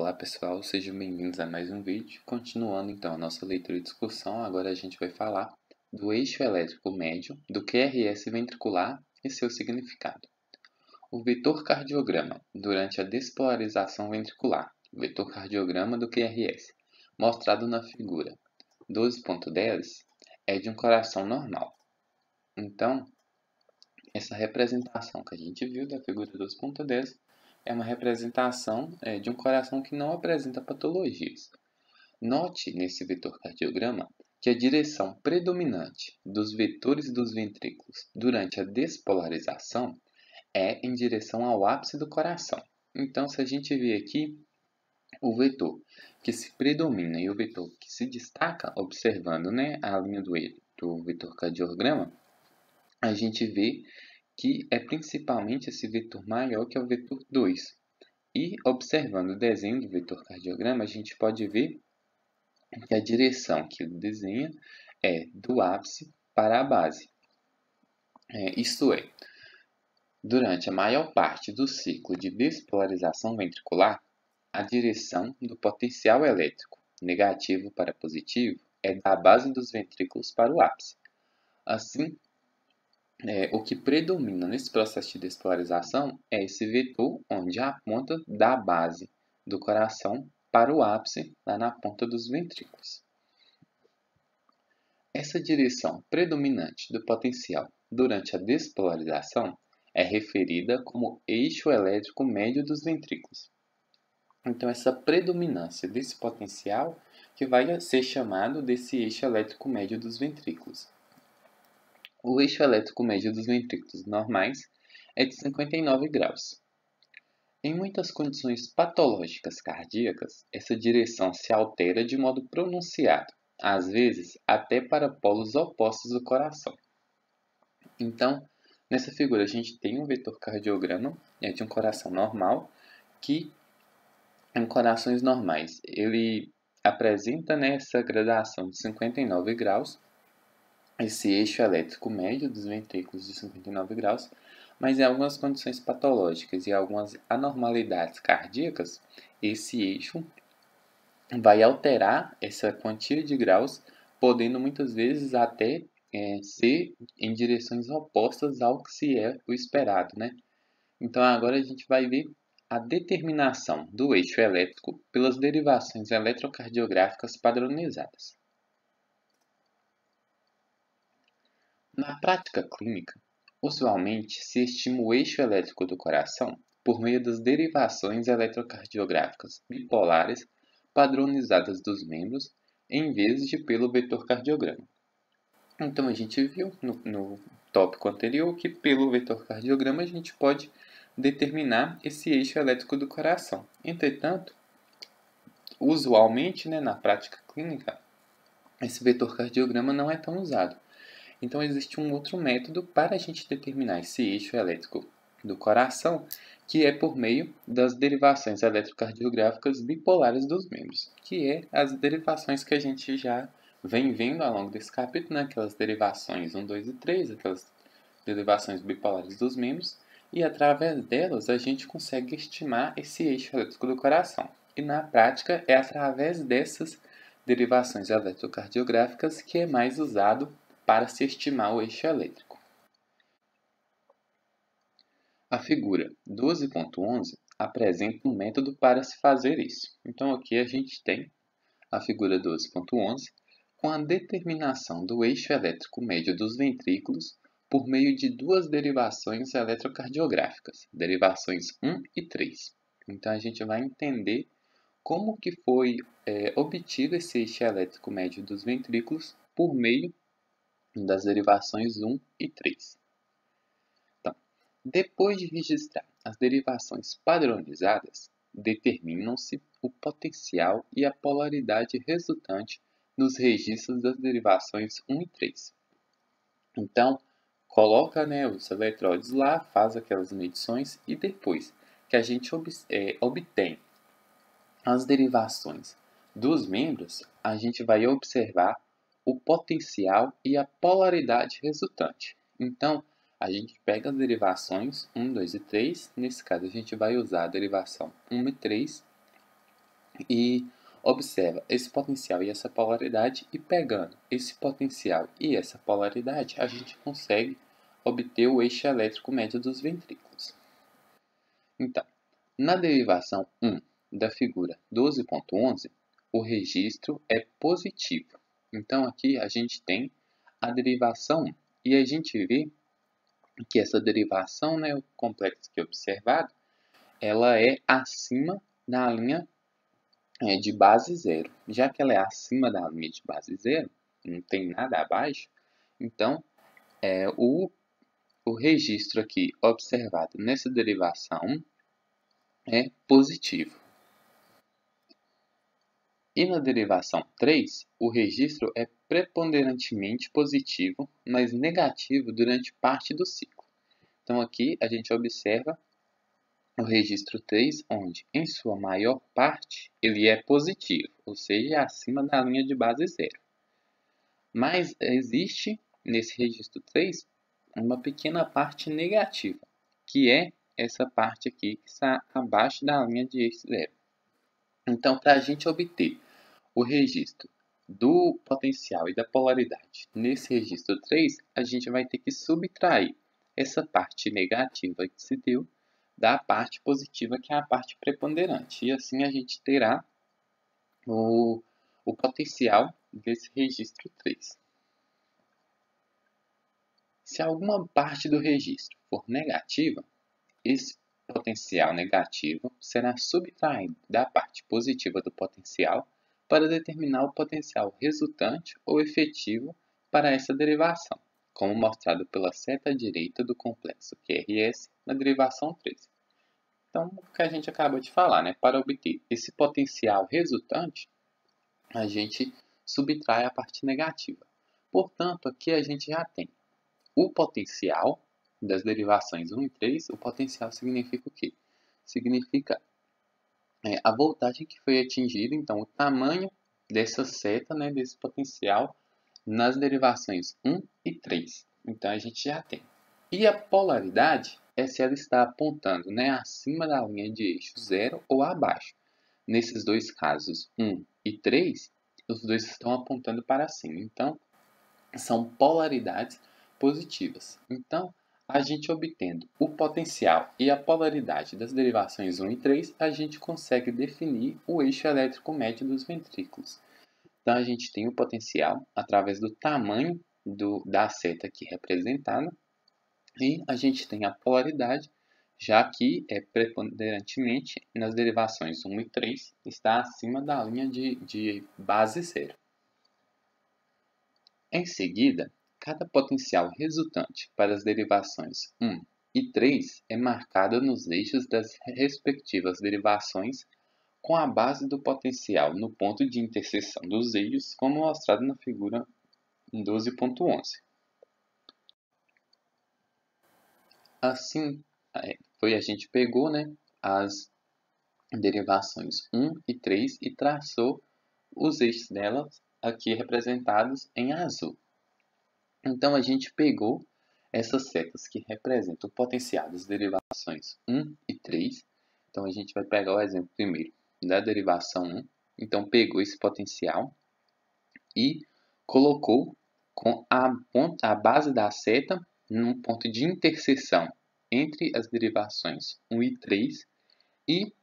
Olá pessoal, sejam bem-vindos a mais um vídeo. Continuando então a nossa leitura e discussão, agora a gente vai falar do eixo elétrico médio, do QRS ventricular e seu significado. O vetor cardiograma durante a despolarização ventricular, o vetor cardiograma do QRS, mostrado na figura 12.10, é de um coração normal. Então, essa representação que a gente viu da figura 12.10 é uma representação de um coração que não apresenta patologias. Note nesse vetor cardiograma que a direção predominante dos vetores dos ventrículos durante a despolarização é em direção ao ápice do coração. Então, se a gente vê aqui o vetor que se predomina e o vetor que se destaca, observando a linha do vetor cardiograma, a gente vê que é principalmente esse vetor maior, que é o vetor 2. E observando o desenho do vetor cardiograma, a gente pode ver que a direção que ele desenha é do ápice para a base. Isto é, durante a maior parte do ciclo de despolarização ventricular, a direção do potencial elétrico, negativo para positivo, é da base dos ventrículos para o ápice. Assim, o que predomina nesse processo de despolarização é esse vetor onde aponta da base do coração para o ápice, lá na ponta dos ventrículos. Essa direção predominante do potencial durante a despolarização é referida como eixo elétrico médio dos ventrículos. Então, essa predominância desse potencial que vai ser chamado desse eixo elétrico médio dos ventrículos. O eixo elétrico médio dos ventrículos normais é de 59 graus. Em muitas condições patológicas cardíacas, essa direção se altera de modo pronunciado, às vezes até para polos opostos do coração. Então, nessa figura a gente tem um vetor cardiograma de um coração normal, que em corações normais ele apresenta essa gradação de 59 graus, esse eixo elétrico médio dos ventrículos de 59 graus, mas em algumas condições patológicas e algumas anormalidades cardíacas, esse eixo vai alterar essa quantia de graus, podendo muitas vezes até ser em direções opostas ao que se é o esperado, Então agora a gente vai ver a determinação do eixo elétrico pelas derivações eletrocardiográficas padronizadas. Na prática clínica, usualmente se estima o eixo elétrico do coração por meio das derivações eletrocardiográficas bipolares padronizadas dos membros, em vez de pelo vetor cardiograma. Então a gente viu no tópico anterior que pelo vetor cardiograma a gente pode determinar esse eixo elétrico do coração. Entretanto, usualmente, na prática clínica, esse vetor cardiograma não é tão usado. Então, existe um outro método para a gente determinar esse eixo elétrico do coração, que é por meio das derivações eletrocardiográficas bipolares dos membros, que é as derivações que a gente já vem vendo ao longo desse capítulo, aquelas derivações 1, 2 e 3, aquelas derivações bipolares dos membros, e através delas a gente consegue estimar esse eixo elétrico do coração. E na prática é através dessas derivações eletrocardiográficas que é mais usado para se estimar o eixo elétrico. A figura 12.11 apresenta um método para se fazer isso. Então aqui a gente tem a figura 12.11 com a determinação do eixo elétrico médio dos ventrículos por meio de duas derivações eletrocardiográficas, derivações 1 e 3. Então a gente vai entender como que foi obtido esse eixo elétrico médio dos ventrículos por meio das derivações 1 e 3. Então, depois de registrar as derivações padronizadas, determinam-se o potencial e a polaridade resultante nos registros das derivações 1 e 3. Então, coloca os eletródes lá, faz aquelas medições e depois que a gente obtém as derivações dos membros, a gente vai observar o potencial e a polaridade resultante. Então, a gente pega as derivações 1, 2 e 3. Nesse caso, a gente vai usar a derivação 1 e 3 e observa esse potencial e essa polaridade, e pegando esse potencial e essa polaridade, a gente consegue obter o eixo elétrico médio dos ventrículos. Então, na derivação 1 da figura 12.11, o registro é positivo. Então, aqui a gente tem a derivação 1. E a gente vê que essa derivação, né, o complexo que é observado, ela é acima da linha de base zero. Já que ela é acima da linha de base zero, não tem nada abaixo, então o registro aqui observado nessa derivação é positivo. E na derivação 3, o registro é preponderantemente positivo, mas negativo durante parte do ciclo. Então aqui a gente observa o registro 3, onde em sua maior parte ele é positivo, ou seja, é acima da linha de base zero. Mas existe nesse registro 3 uma pequena parte negativa, que é essa parte aqui que está abaixo da linha de eixo zero. Então, para a gente obter o registro do potencial e da polaridade nesse registro 3, a gente vai ter que subtrair essa parte negativa que se deu da parte positiva, que é a parte preponderante. E assim a gente terá o potencial desse registro 3. Se alguma parte do registro for negativa, esse potencial negativo será subtraído da parte positiva do potencial para determinar o potencial resultante ou efetivo para essa derivação, como mostrado pela seta direita do complexo QRS na derivação 13. Então, o que a gente acabou de falar, né? Para obter esse potencial resultante, a gente subtrai a parte negativa. Portanto, aqui a gente já tem o potencial das derivações 1 e 3. O potencial significa o quê? Significa a voltagem que foi atingida, então o tamanho dessa seta, né, desse potencial nas derivações 1 e 3. Então a gente já tem. E a polaridade é se ela está apontando, né, acima da linha de eixo zero ou abaixo. Nesses dois casos, 1 e 3, os dois estão apontando para cima. Então, são polaridades positivas. Então, a gente obtendo o potencial e a polaridade das derivações 1 e 3, a gente consegue definir o eixo elétrico médio dos ventrículos. Então, a gente tem o potencial através do tamanho da seta aqui representada, e a gente tem a polaridade, já que preponderantemente nas derivações 1 e 3 está acima da linha de base zero. Em seguida, cada potencial resultante para as derivações 1 e 3 é marcado nos eixos das respectivas derivações com a base do potencial no ponto de interseção dos eixos, como mostrado na figura 12.11. Assim, a gente pegou, né, as derivações 1 e 3 e traçou os eixos delas aqui representados em azul. Então, a gente pegou essas setas que representam o potencial das derivações 1 e 3. Então, a gente vai pegar o exemplo primeiro da derivação 1. Então, pegou esse potencial e colocou com a base da seta num ponto de interseção entre as derivações 1 e 3 e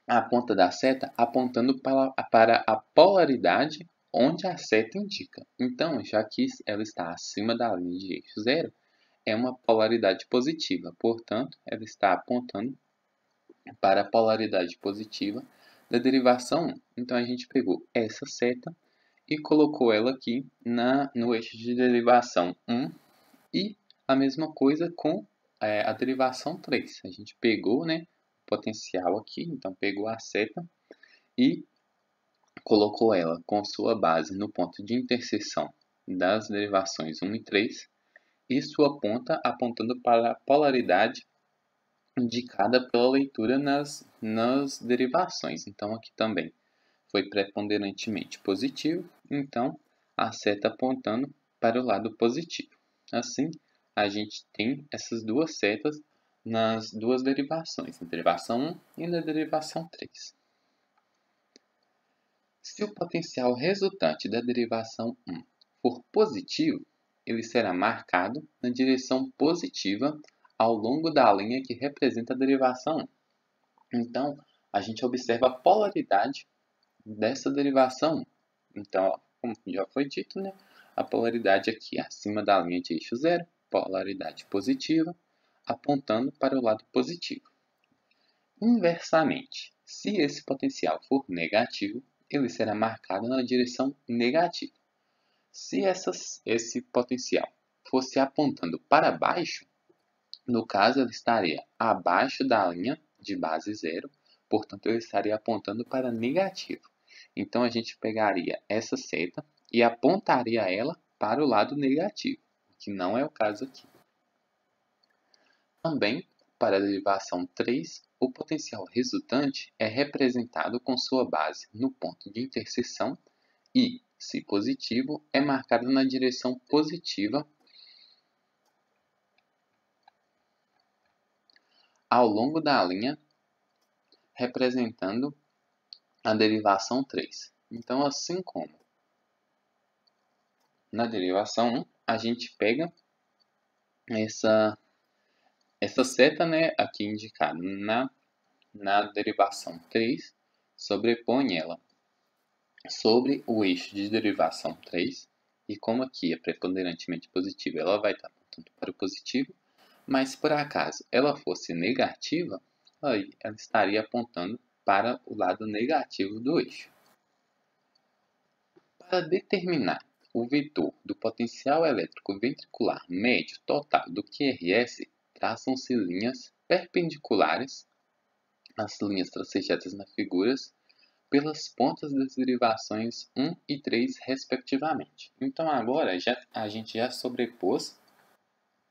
a ponta da seta apontando para a polaridade onde a seta indica. Então, já que ela está acima da linha de eixo zero, é uma polaridade positiva. Portanto, ela está apontando para a polaridade positiva da derivação 1. Então, a gente pegou essa seta e colocou ela aqui no eixo de derivação 1 e a mesma coisa com a derivação 3. A gente pegou, né, o potencial aqui, então pegou a seta e colocou ela com sua base no ponto de interseção das derivações 1 e 3 e sua ponta apontando para a polaridade indicada pela leitura nas derivações. Então aqui também foi preponderantemente positivo, então a seta apontando para o lado positivo. Assim, a gente tem essas duas setas nas duas derivações, na derivação 1 e na derivação 3. Se o potencial resultante da derivação 1 for positivo, ele será marcado na direção positiva ao longo da linha que representa a derivação 1. Então, a gente observa a polaridade dessa derivação 1. Então, como já foi dito, né, a polaridade aqui acima da linha de eixo zero, polaridade positiva, apontando para o lado positivo. Inversamente, se esse potencial for negativo, ele será marcado na direção negativa. Se esse potencial fosse apontando para baixo, no caso ele estaria abaixo da linha de base zero, portanto ele estaria apontando para negativo. Então a gente pegaria essa seta e apontaria ela para o lado negativo, que não é o caso aqui. Também, para a derivação 3, o potencial resultante é representado com sua base no ponto de interseção e, se positivo, é marcado na direção positiva ao longo da linha, representando a derivação 3. Então, assim como na derivação 1, a gente pega essa seta, né, aqui indicada na derivação 3, sobrepõe ela sobre o eixo de derivação 3, e como aqui é preponderantemente positiva, ela vai estar apontando para o positivo, mas se por acaso ela fosse negativa, aí ela estaria apontando para o lado negativo do eixo. Para determinar o vetor do potencial elétrico ventricular médio total do QRS, traçam-se linhas perpendiculares às linhas tracejadas nas figuras pelas pontas das derivações 1 e 3, respectivamente. Então, agora a gente já sobrepôs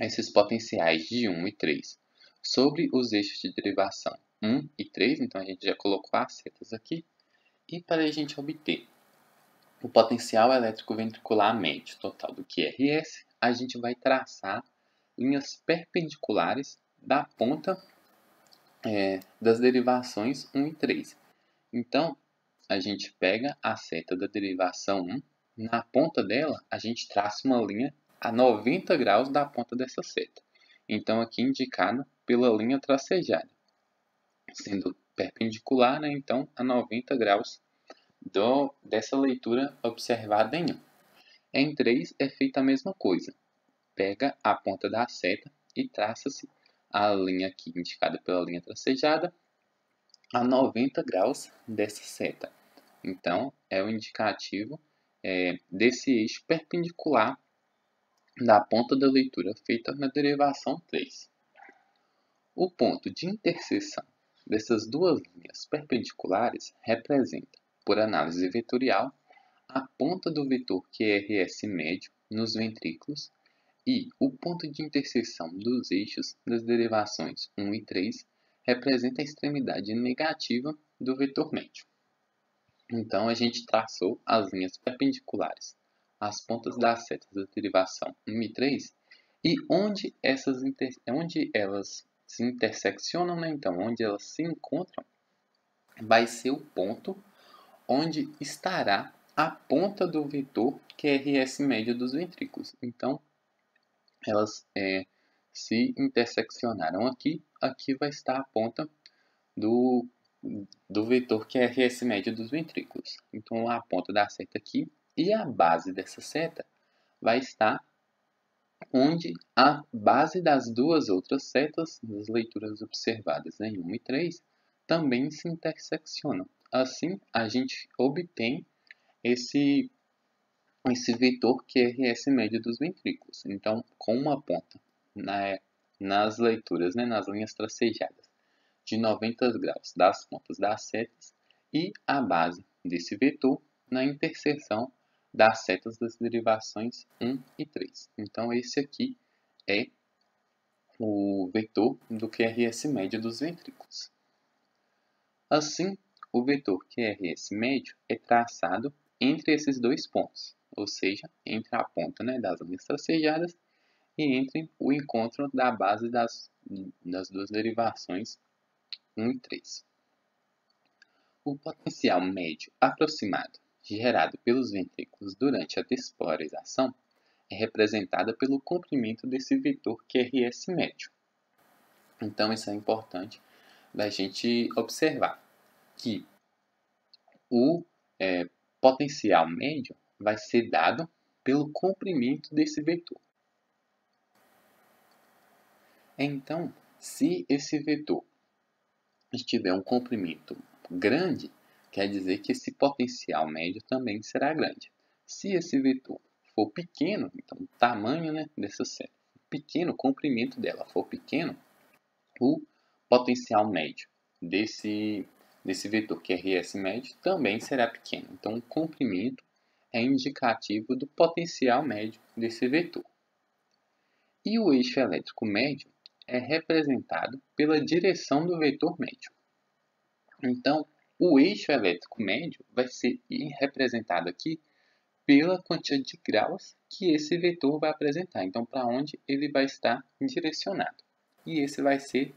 esses potenciais de 1 e 3 sobre os eixos de derivação 1 e 3, então a gente já colocou as setas aqui. E para a gente obter o potencial elétrico ventricular médio total do QRS, a gente vai traçar linhas perpendiculares da ponta das derivações 1 e 3. Então, a gente pega a seta da derivação 1, na ponta dela a gente traça uma linha a 90 graus da ponta dessa seta. Então, aqui indicado pela linha tracejada, sendo perpendicular, né, então, a 90 graus dessa leitura observada em 1. Em 3 é feita a mesma coisa. Pega a ponta da seta e traça-se a linha aqui indicada pela linha tracejada a 90 graus dessa seta. Então, é o indicativo desse eixo perpendicular da ponta da leitura feita na derivação 3. O ponto de interseção dessas duas linhas perpendiculares representa, por análise vetorial, a ponta do vetor QRS médio nos ventrículos e o ponto de interseção dos eixos das derivações 1 e 3 representa a extremidade negativa do vetor médio. Então, a gente traçou as linhas perpendiculares às pontas das setas da derivação 1 e 3, e onde elas se interseccionam, né? Então, onde elas se encontram, vai ser o ponto onde estará a ponta do vetor QRS médio dos ventrículos. Então, elas se interseccionaram aqui, aqui vai estar a ponta do vetor QRS médio dos ventrículos. Então, a ponta da seta aqui e a base dessa seta vai estar onde a base das duas outras setas, das leituras observadas em 1 e 3, também se interseccionam. Assim, a gente obtém esse vetor QRS médio dos ventrículos. Então, com uma ponta nas leituras, né, nas linhas tracejadas, de 90 graus das pontas das setas e a base desse vetor na interseção das setas das derivações 1 e 3. Então, esse aqui é o vetor do QRS médio dos ventrículos. Assim, o vetor QRS médio é traçado entre esses dois pontos, ou seja, entre a ponta, né, das linhas tracejadas e entre o encontro da base das duas derivações 1 e 3. O potencial médio aproximado gerado pelos ventrículos durante a despolarização é representada pelo comprimento desse vetor QRS médio. Então, isso é importante da gente observar, que o potencial médio vai ser dado pelo comprimento desse vetor. Então, se esse vetor tiver um comprimento grande, quer dizer que esse potencial médio também será grande. Se esse vetor for pequeno, então o tamanho, dessa série pequeno, o comprimento dela for pequeno, o potencial médio desse vetor QRS médio também será pequeno. Então, o comprimento é indicativo do potencial médio desse vetor. E o eixo elétrico médio é representado pela direção do vetor médio. Então, o eixo elétrico médio vai ser representado aqui pela quantia de graus que esse vetor vai apresentar. Então, para onde ele vai estar direcionado. E esse vai ser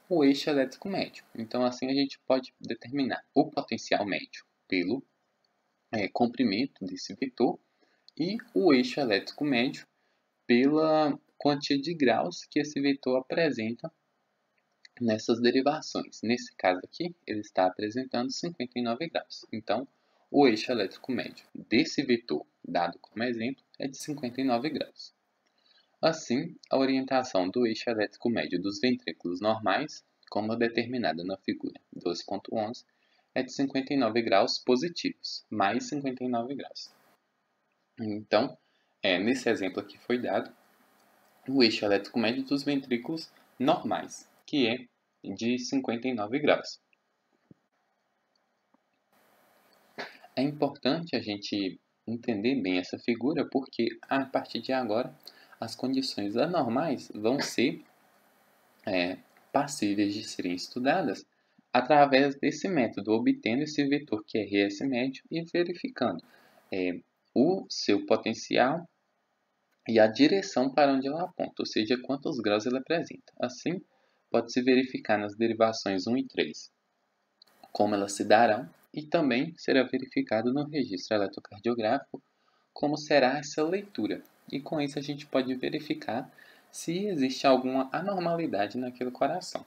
o eixo elétrico médio. Então, assim a gente pode determinar o potencial médio pelo comprimento desse vetor e o eixo elétrico médio pela quantia de graus que esse vetor apresenta nessas derivações. Nesse caso aqui, ele está apresentando 59 graus. Então, o eixo elétrico médio desse vetor, dado como exemplo, é de 59 graus. Assim, a orientação do eixo elétrico médio dos ventrículos normais, como determinada na figura 12.11, é de 59 graus positivos, mais 59 graus. Então, nesse exemplo aqui foi dado o eixo elétrico médio dos ventrículos normais, que é de 59 graus. É importante a gente entender bem essa figura, porque a partir de agora as condições anormais vão ser passíveis de serem estudadas através desse método, obtendo esse vetor QRS médio e verificando o seu potencial e a direção para onde ela aponta, ou seja, quantos graus ela apresenta. Assim, pode-se verificar nas derivações 1 e 3 como elas se darão, e também será verificado no registro eletrocardiográfico como será essa leitura. E com isso a gente pode verificar se existe alguma anormalidade naquele coração.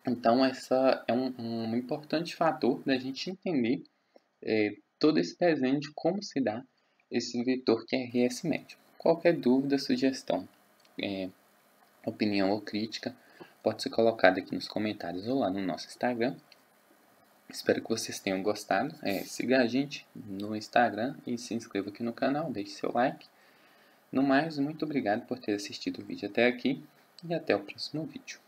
Então, essa é um importante fator da gente entender todo esse desenho de como se dá esse vetor QRS médio. Qualquer dúvida, sugestão, opinião ou crítica pode ser colocada aqui nos comentários ou lá no nosso Instagram. Espero que vocês tenham gostado. Siga a gente no Instagram e se inscreva aqui no canal, deixe seu like. No mais, muito obrigado por ter assistido o vídeo até aqui e até o próximo vídeo.